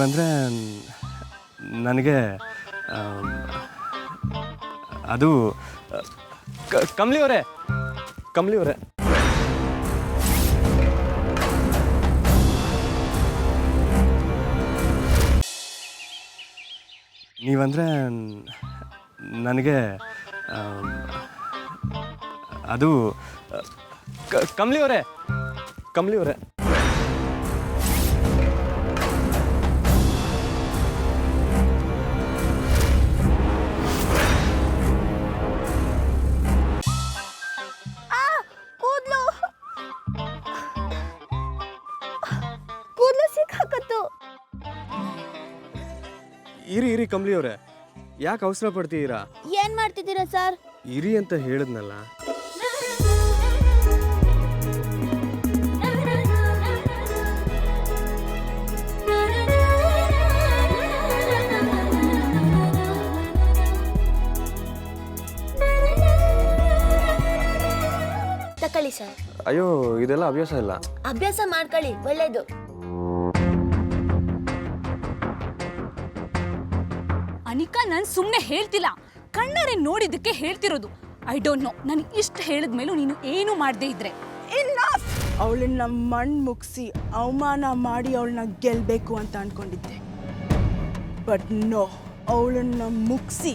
ನೀವಂದರೆ ನನಗೆ ಅದು ಕಮಲಿ ಅವರೇ ನೀವಂದರೆ ನನಗೆ ಅದು ಕಮಲಿ ಅವರೇ ಕೂದಲು ಸಿಕ್ಕಾಕತ್ತು. ಇರಿ ಕಮಲಿ ಅವರೇ, ಯಾಕೆ ಅವಸರ ಪಡ್ತೀರಾ? ಏನ್ ಮಾಡ್ತಿದ್ದೀರಾ ಸರ್? ಇರಿ ಅಂತ ಹೇಳಿದ್ನಲ್ಲ. ತಕೊಳ್ಳಿ ಸರ್. ಅಯ್ಯೋ, ಇದೆಲ್ಲ ಅಭ್ಯಾಸ ಇಲ್ಲ. ಅಭ್ಯಾಸ ಮಾಡ್ಕೊಳ್ಳಿ, ಒಳ್ಳೇದು. ಅನಿಕಾ, ನಾನು ಸುಮ್ಮನೆ ಹೇಳ್ತಿಲ್ಲ, ಕಣ್ಣಾರೆ ನೋಡಿದ್ದಕ್ಕೆ ಹೇಳ್ತಿರೋದು. ಐ ಡೋಂಟ್ ನೋ, ನಾನು ಇಷ್ಟು ಹೇಳಿದ್ಮೇಲೂ ನೀನು ಏನು ಮಾಡದೇ ಇದ್ರೆ. ಅವಳನ್ನ ಮಣ್ಣು ಮುಗಿಸಿ ಅವಮಾನ ಮಾಡಿ ಅವಳನ್ನ ಗೆಲ್ಲಬೇಕು ಅಂತ ಅನ್ಕೊಂಡಿದ್ದೆ. ಬಟ್ ನೋ, ಅವಳನ್ನ ಮುಗಿಸಿ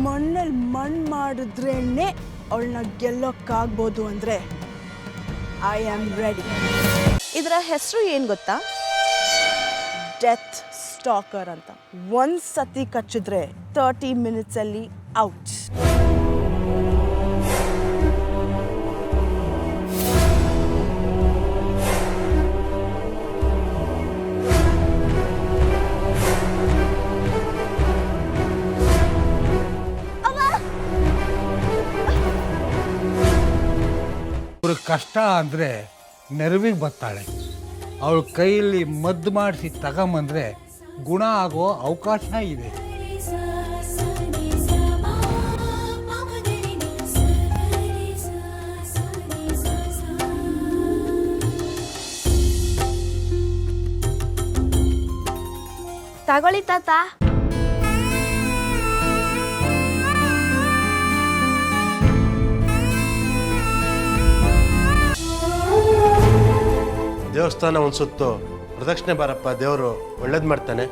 ಮಣ್ಣಲ್ಲಿ ಮಣ್ಣು ಮಾಡಿದ್ರೇನೆ ಅವಳನ್ನ ಗೆಲ್ಲೋಕ್ಕಾಗ್ಬೋದು ಅಂದರೆ ಐ ಆಮ್ ರೆಡಿ. ಇದರ ಹೆಸರು ಏನು ಗೊತ್ತಾ? ಡೆತ್ ಸ್ಟಾಕರ್ ಅಂತ. ಒಂದು ಸತಿ ಕಚ್ಚಿದ್ರೆ 30 ಮಿನಿಟ್ಸಲ್ಲಿ ಔಟ್. ಕಷ್ಟ ಅಂದರೆ ನೆರವಿಗೆ ಬರ್ತಾಳೆ. ಅವಳ ಕೈಯಲ್ಲಿ ಮದ್ದು ಮಾಡಿಸಿ ತಗೊಂಬಂದ್ರೆ ಗುಣ ಆಗೋ ಅವಕಾಶ ಇದೆ. ತಗೊಳ್ಳಿ ತಾತ. ದೇವಸ್ಥಾನ ಒಂದು ಸುತ್ತು ಪ್ರದಕ್ಷಿಣೆ ಬಾರಪ್ಪ, ದೇವರು ಒಳ್ಳೇದು ಮಾಡ್ತಾನೆ.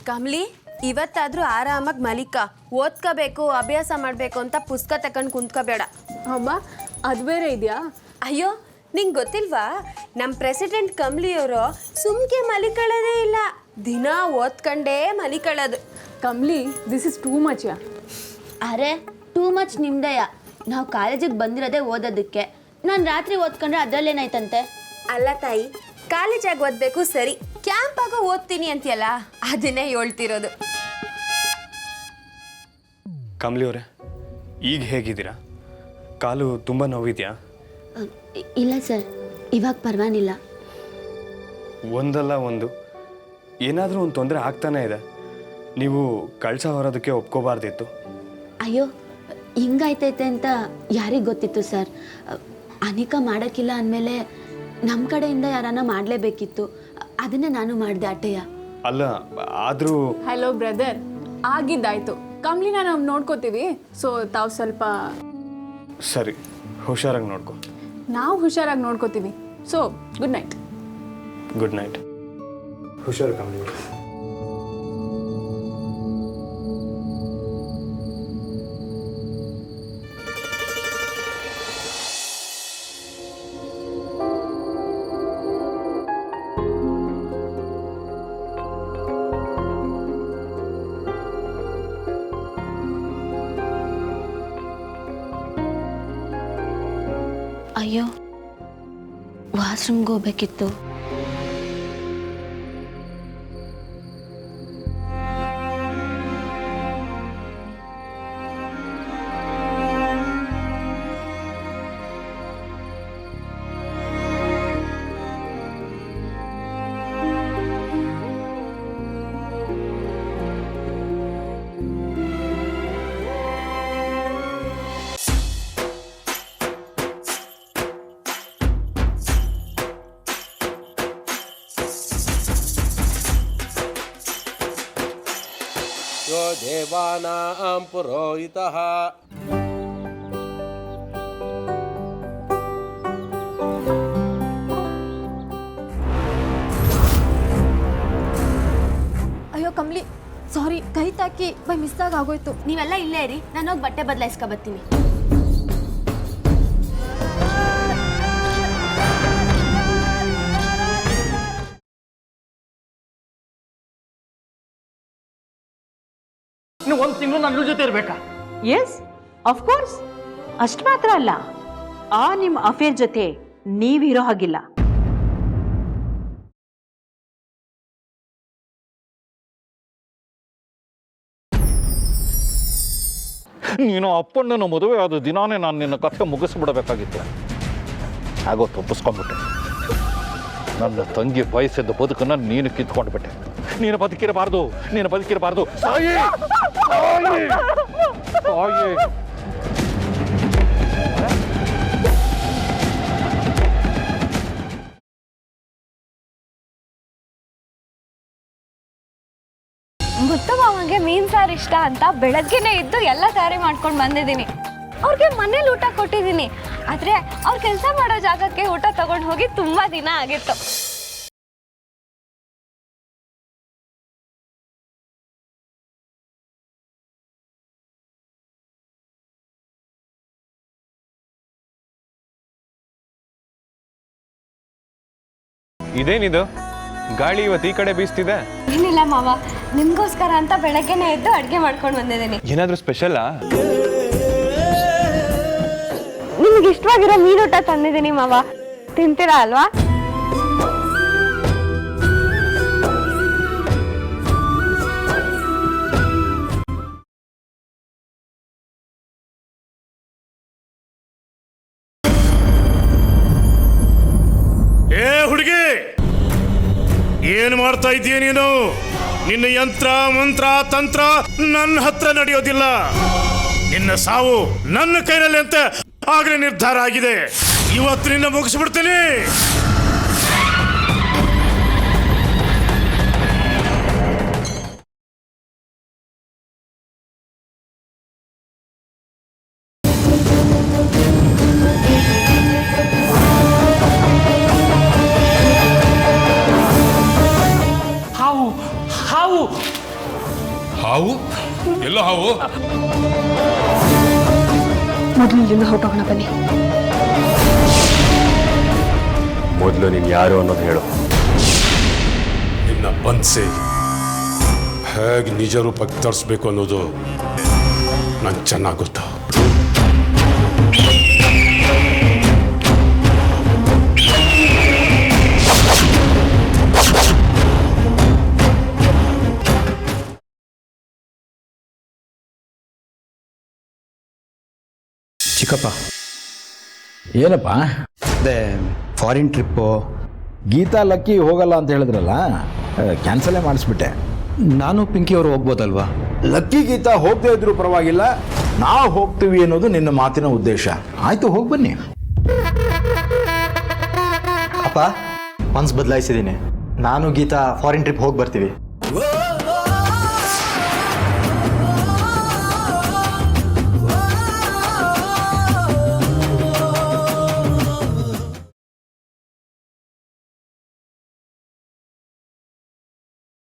ಕಮಲಿ, ಇವತ್ತಾದ್ರೂ ಆರಾಮಾಗಿ ಮಲಿಕ. ಓದ್ಕೋಬೇಕು, ಅಭ್ಯಾಸ ಮಾಡಬೇಕು ಅಂತ ಪುಸ್ತಕ ತಗೊಂಡು ಕುಂತ್ಕೋಬೇಡ. ಅಮ್ಮ, ಅದು ಬೇರೆ ಇದೆಯಾ? ಅಯ್ಯೋ, ನಿಂಗೆ ಗೊತ್ತಿಲ್ವಾ? ನಮ್ಮ ಪ್ರೆಸಿಡೆಂಟ್ ಕಮಲಿಯವರು ಸುಮ್ಕೆ ಮಲಿಕೊಳ್ಳೋದೇ ಇಲ್ಲ, ದಿನ ಓದ್ಕೊಂಡೇ ಮಲಿಕೊಳ್ಳೋದು. Kamali, this is too much ಯಾ. ಅರೆ, ಟೂ ಮಚ್ ನಿಮ್ದಯ್ಯ. ನಾವು ಕಾಲೇಜಿಗೆ ಬಂದಿರೋದೇ ಓದೋದಕ್ಕೆ. ನಾನು ರಾತ್ರಿ ಓದ್ಕೊಂಡ್ರೆ ಅದರಲ್ಲೇನಾಯ್ತಂತೆ? ಅಲ್ಲ ತಾಯಿ, ಕಾಲೇಜಾಗಿ ಓದಬೇಕು ಸರಿ, ಕ್ಯಾಂಪ್ ಆಗೋ ಓದ್ತೀನಿ ಅಂತೀಯಲ್ಲ, ಅದನ್ನೇ ಹೇಳ್ತಿರೋದು. ಕಮಲಿ ಅವರೇ, ಈಗ ಹೇಗಿದ್ದೀರಾ? ಕಾಲು ತುಂಬ ನೋವಿದೆಯಾ? ಇಲ್ಲ ಸರ್, ಇವಾಗ ಪರವಾಗಿಲ್ಲ. ಒಂದಲ್ಲ ಒಂದು ಏನಾದರೂ ಒಂದು ತೊಂದರೆ ಆಗ್ತಾನೇ ಇದೆ. ನೀವು ಕಳ್ಸ ಹೊರೋದಕ್ಕೆ ಒಪ್ಕೋಬಾರ್ದಿತ್ತು. ಅಯ್ಯೋ, ಹಿಂಗಾಯ್ತೈತೆ ಅಂತ ಯಾರಿಗೆ ಗೊತ್ತಿತ್ತು ಸರ್? ಅನಿಕಾ ಮಾಡೋಕ್ಕಿಲ್ಲ ಅಂದಮೇಲೆ ನಮ್ಮ ಕಡೆಯಿಂದ ಯಾರನ್ನ ಮಾಡಲೇಬೇಕಿತ್ತು. ಅದನ್ನೇ ನಾನು ಮಾಡಿದೆ ಅಟ್ಟಯ್ಯ. ಅಲ್ಲ, ಆದರೂ ಹಲೋ ಬ್ರದರ್, ಆಗಿದ್ದಾಯ್ತು. ಕಮಲಿನ ನಾವು ನೋಡ್ಕೋತೀವಿ, ಸೊ ತಾವು ಸ್ವಲ್ಪ ಸರಿ ಹುಷಾರಾಗಿ ನೋಡ್ಕೊ. ನಾವು ಹುಷಾರಾಗಿ ನೋಡ್ಕೋತೀವಿ. So good night. Good night. ಹುಷಾರು ಕಮಲಿ. ಅಯ್ಯೋ ವಾಶ್ರೂಮ್ಗೆ ಹೋಗ್ಬೇಕಿತ್ತು. ಯೋ ದೇವಾನಾಂ ಪುರೋಹಿತಃ. ಅಯ್ಯೋ ಕಮ್ಲಿ, ಸಾರಿ, ಕೈ ತಾಕಿ ಬೈ ಮಿಸ್ಸಾಗಿ ಆಗೋಯ್ತು. ನೀವೆಲ್ಲ ಇಲ್ಲೇ ಇರಿ, ನಾನು ಹೋಗಿ ಬಟ್ಟೆ ಬದಲಾಯಿಸ್ಕೊ ಬರ್ತೀನಿ. ಇನ್ನು 1 ತಿಂಗಳು ನನ್ನ ಜೊತೆ ಇರಬೇಕಾ? Yes of course. ಅಷ್ಟು ಮಾತ್ರ ಅಲ್ಲ, ಆ ನಿಮ್ಮ ಅಫೇರ್ ಜೊತೆ ನೀವಿರೋ ಹಾಗಿಲ್ಲ. ನೀನು ಅಪ್ಪಣ್ಣನ ಮದುವೆ ಆದ ದಿನಾನೇ ನಾನು ನಿನ್ನ ಕಥೆ ಮುಗಿಸ್ಬಿಡಬೇಕಾಗಿತ್ತು. ಆಗೋ ತಪ್ಪಿಸ್ಕೊಂಡ್ಬಿಟ್ಟೆ. ನನ್ನ ತಂಗಿ ಬಯಸಿದ್ದ ಬದುಕನ್ನು ನೀನು ಕಿತ್ಕೊಂಡ್ಬಿಟ್ಟೆ. ನೀನು ಬದುಕಿರಬಾರ್ದು, ನೀನು ಬದುಕಿರಬಾರ್ದು. ಸಾಯಿ ಸಾಯಿ ಸಾಯಿ. ಗೊತ್ತಾ ಮಾವಂಗೆ ಮೀನ್ ಸಾರು ಇಷ್ಟ ಅಂತ ಬೆಳಗ್ಗೆನೆ ಇದ್ದು ಎಲ್ಲ ತಯಾರಿ ಮಾಡ್ಕೊಂಡು ಬಂದಿದ್ದೀನಿ. ಅವ್ರಿಗೆ ಮನೇಲಿ ಊಟ ಕೊಟ್ಟಿದ್ದೀನಿ, ಆದರೆ ಅವ್ರು ಕೆಲಸ ಮಾಡೋ ಜಾಗಕ್ಕೆ ಊಟ ತಗೊಂಡು ಹೋಗಿ ತುಂಬ ದಿನ ಆಗಿತ್ತು. ಇದೇನಿದು ಗಾಳಿ ಇವತ್ತು ಈ ಕಡೆ ಬೀಸ್ತಿದೆ? ಏನಿಲ್ಲ ಮಾವ, ನಿಮಗೋಸ್ಕರ ಅಂತ ಬೆಳಗ್ಗೆನೆ ಎದ್ದು ಅಡುಗೆ ಮಾಡ್ಕೊಂಡು ಬಂದಿದ್ದೀನಿ. ಏನಾದರೂ ಸ್ಪೆಷಲ್ಲಾ? ನಿಮ್ಗೆ ಇಷ್ಟವಾಗಿರೋ ಮೀನೂಟ ತಂದಿದ್ದೀನಿ ಮಾವ, ತಿಂತೀರಾ ಅಲ್ವಾ? ಏ ಹುಡುಗಿ, ಏನ್ ಮಾಡ್ತಾ ಇದೀಯ ನೀನು? ನಿನ್ನ ಯಂತ್ರ ಮಂತ್ರ ತಂತ್ರ ನನ್ನ ಹತ್ರ ನಡೆಯೋದಿಲ್ಲ. ನಿನ್ನ ಸಾವು ನನ್ನ ಕೈನಲ್ಲಿ ಅಂತ ಆಗ್ಲೇ ನಿರ್ಧಾರ ಆಗಿದೆ. ಇವತ್ತು ನಿನ್ನ ಮುಗಿಸ್ಬಿಡ್ತೀನಿ. ಹಾವು ಹಾವು ಹಾವು? ಎಲ್ಲ ಹಾವು? ಮೊದಲು ಇಲ್ಲಿಂದ ಹೊರಟೋಗೋಣ ಬನ್ನಿ. ಮೊದಲು ನೀನು ಯಾರು ಅನ್ನೋದು ಹೇಳು. ನಿನ್ನ ಬಂದ್ಸೆ ಹೇಗೆ ನಿಜ ರೂಪಕ್ಕೆ ತರಿಸ್ಬೇಕು ಅನ್ನೋದು ನಂಗೆ ಚೆನ್ನಾಗಿ ಗೊತ್ತು. ಚಿಕ್ಕಪ್ಪ, ಏನಪ್ಪ ಅದೇ ಫಾರಿನ್ ಟ್ರಿಪ್ಪು? ಗೀತಾ ಲಕ್ಕಿ ಹೋಗಲ್ಲ ಅಂತ ಹೇಳಿದ್ರಲ್ಲ, ಕ್ಯಾನ್ಸಲೇ ಮಾಡಿಸ್ಬಿಟ್ಟೆ. ನಾನು ಪಿಂಕಿ ಅವರು ಹೋಗ್ಬೋದಲ್ವಾ? ಲಕ್ಕಿ ಗೀತಾ ಹೋಗದೇ ಇದ್ರೂ ಪರವಾಗಿಲ್ಲ, ನಾವು ಹೋಗ್ತೀವಿ ಅನ್ನೋದು ನಿನ್ನ ಮಾತಿನ ಉದ್ದೇಶ. ಆಯಿತು, ಹೋಗಿ ಬನ್ನಿ. ಅಪ್ಪ, ಮನ್ಸು ಬದಲಾಯಿಸಿದ್ದೀನಿ. ನಾನು ಗೀತಾ ಫಾರಿನ್ ಟ್ರಿಪ್ ಹೋಗಿ ಬರ್ತೀವಿ.